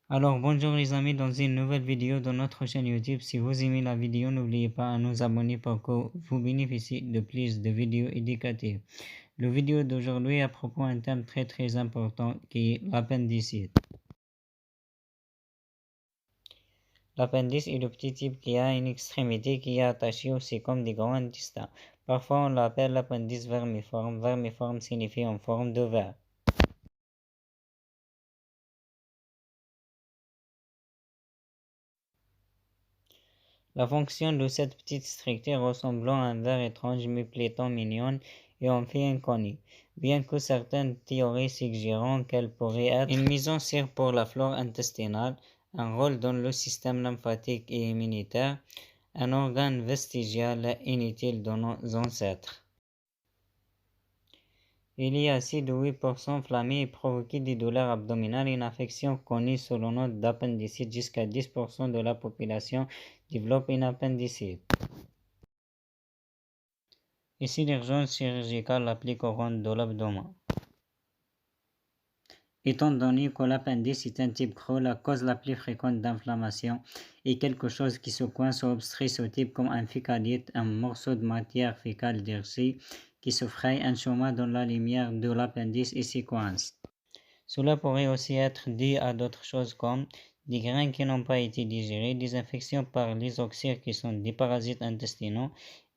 Alors bonjour les amis, dans une nouvelle vidéo de notre chaîne YouTube. Si vous aimez la vidéo, n'oubliez pas à nous abonner pour que vous bénéficiez de plus de vidéos éducatives. La vidéo d'aujourd'hui est à propos d'un thème très important qui est l'appendicite. L'appendice est le petit type qui a une extrémité qui est attachée aussi comme des grands intestins. Parfois on l'appelle l'appendice vermiforme. Vermiforme signifie en forme de verre. La fonction de cette petite structure ressemblant à un verre étrange mais plutôt mignonne et en fait inconnue, bien que certaines théories suggérant qu'elle pourrait être une mise en cire pour la flore intestinale, un rôle dans le système lymphatique et immunitaire, un organe vestigial inutile de nos ancêtres. Il y a aussi de 8% inflammés et provoquer des douleurs abdominales, une affection connue sous le nom d'appendicite. Jusqu'à 10% de la population développe une appendicite. Ici, l'urgence chirurgicale la plus courante de l'abdomen. Étant donné que l'appendice est un type creux, la cause la plus fréquente d'inflammation est quelque chose qui se coince ou obstrue ce type comme un fécalite, un morceau de matière fécale durcie qui se fraye un chemin dans la lumière de l'appendice et s'y coince. Cela pourrait aussi être dû à d'autres choses comme des grains qui n'ont pas été digérés, des infections par les oxyres qui sont des parasites intestinaux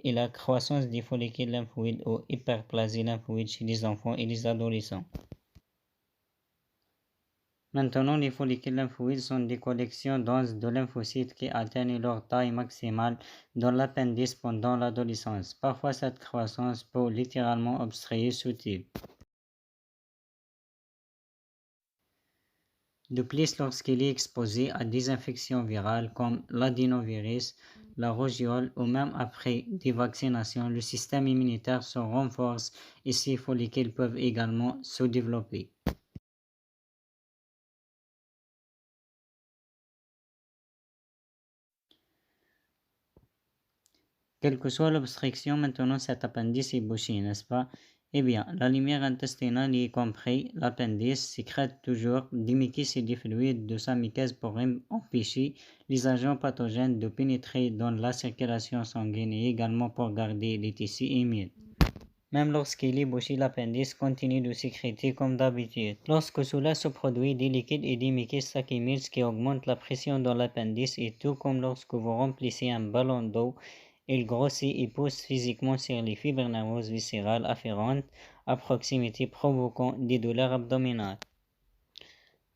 et la croissance des follicules lymphoïdes ou hyperplasie lymphoïde chez les enfants et les adolescents. Maintenant, les follicules lymphoïdes sont des collections denses de lymphocytes qui atteignent leur taille maximale dans l'appendice pendant l'adolescence. Parfois, cette croissance peut littéralement obstruer ce type. De plus, lorsqu'il est exposé à des infections virales comme l'adénovirus, la rougeole ou même après des vaccinations, le système immunitaire se renforce et ces follicules peuvent également se développer. Quelle que soit l'obstruction, maintenant cet appendice est bouché, n'est-ce pas? Eh bien, la lumière intestinale, y compris l'appendice, sécrète toujours des muqueuses et des fluides de sa muqueuse pour empêcher les agents pathogènes de pénétrer dans la circulation sanguine et également pour garder les tissus humides. Même lorsqu'il est bouché, l'appendice continue de sécréter comme d'habitude. Lorsque cela se produit, des liquides et des muqueuses s'accumulent, ce qui augmente la pression dans l'appendice, et tout comme lorsque vous remplissez un ballon d'eau, il grossit et pousse physiquement sur les fibres nerveuses viscérales afférentes à proximité, provoquant des douleurs abdominales.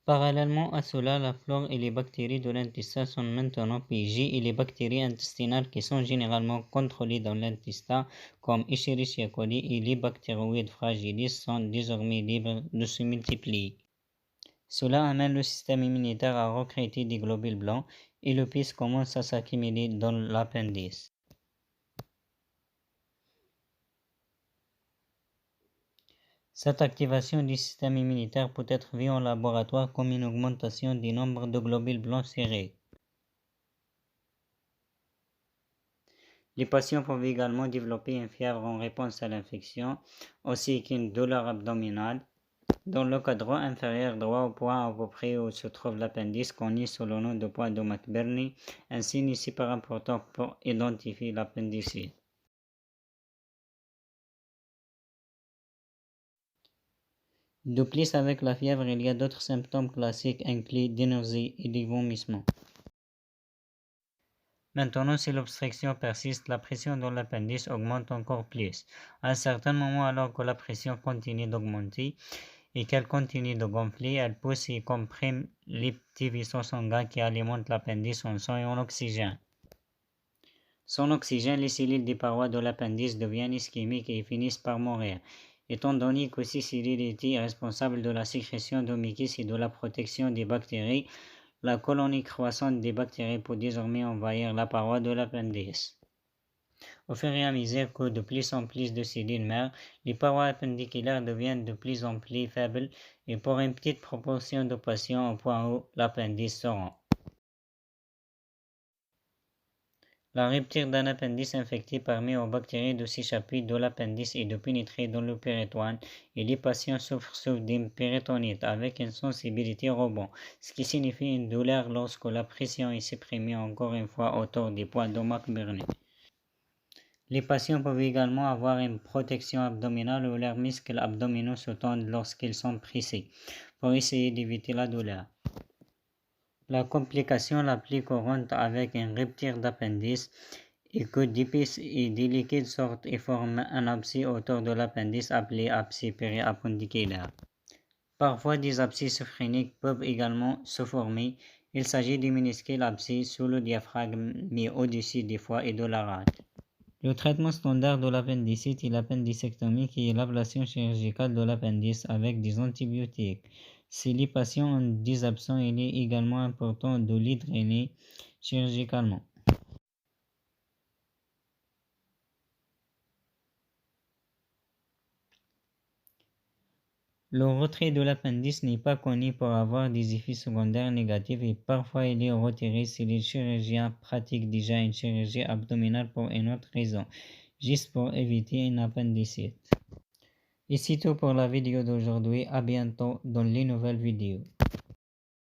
Parallèlement à cela, la flore et les bactéries de l'intestin sont maintenant piégées et les bactéries intestinales qui sont généralement contrôlées dans l'intestin, comme Escherichia coli et les bactéroïdes fragiles, sont désormais libres de se multiplier. Cela amène le système immunitaire à recruter des globules blancs et le pus commence à s'accumuler dans l'appendice. Cette activation du système immunitaire peut être vue en laboratoire comme une augmentation du nombre de globules blancs serrés. Les patients peuvent également développer une fièvre en réponse à l'infection, ainsi qu'une douleur abdominale. Dans le cadre inférieur droit au point à peu près où se trouve l'appendice, connu sous le nom de point de McBurney, un signe super important pour identifier l'appendicite. De plus, avec la fièvre, il y a d'autres symptômes classiques incluant des nausées et des vomissements. Maintenant, si l'obstruction persiste, la pression dans l'appendice augmente encore plus. À un certain moment, alors que la pression continue d'augmenter et qu'elle continue de gonfler, elle pousse et comprime les petits vaisseaux sanguins qui alimentent l'appendice en sang et en oxygène. Sans oxygène, les cellules des parois de l'appendice deviennent ischémiques et finissent par mourir. Étant donné que ces cellules étaient responsables de la sécrétion de mucus et de la protection des bactéries, la colonie croissante des bactéries peut désormais envahir la paroi de l'appendice. Au fur et à mesure que de plus en plus de cellules meurent, les parois appendiculaires deviennent de plus en plus faibles et pour une petite proportion de patients au point où l'appendice se rend. La rupture d'un appendice infecté permet aux bactéries de s'échapper de l'appendice et de pénétrer dans le péritoine, et les patients souffrent d'une péritonite avec une sensibilité rebond, ce qui signifie une douleur lorsque la pression est supprimée encore une fois autour des points de McBurney. Les patients peuvent également avoir une protection abdominale où leurs muscles abdominaux se tendent lorsqu'ils sont pressés, pour essayer d'éviter la douleur. La complication la plus courante avec une rupture d'appendice est que d'épaisse et des liquides sortent et forment un abcès autour de l'appendice appelé abcès périappendiculaire. Parfois, des abcès sophréniques peuvent également se former. Il s'agit de minuscules abcès sous le diaphragme, mais au-dessus des foies et de la rate. Le traitement standard de l'appendicite est l'appendicectomie, qui est l'ablation chirurgicale de l'appendice avec des antibiotiques. Si les patients ont des abscesses, il est également important de les drainer chirurgicalement. Le retrait de l'appendice n'est pas connu pour avoir des effets secondaires négatifs et parfois il est retiré si les chirurgiens pratiquent déjà une chirurgie abdominale pour une autre raison, juste pour éviter une appendicite. Et c'est tout pour la vidéo d'aujourd'hui. À bientôt dans les nouvelles vidéos.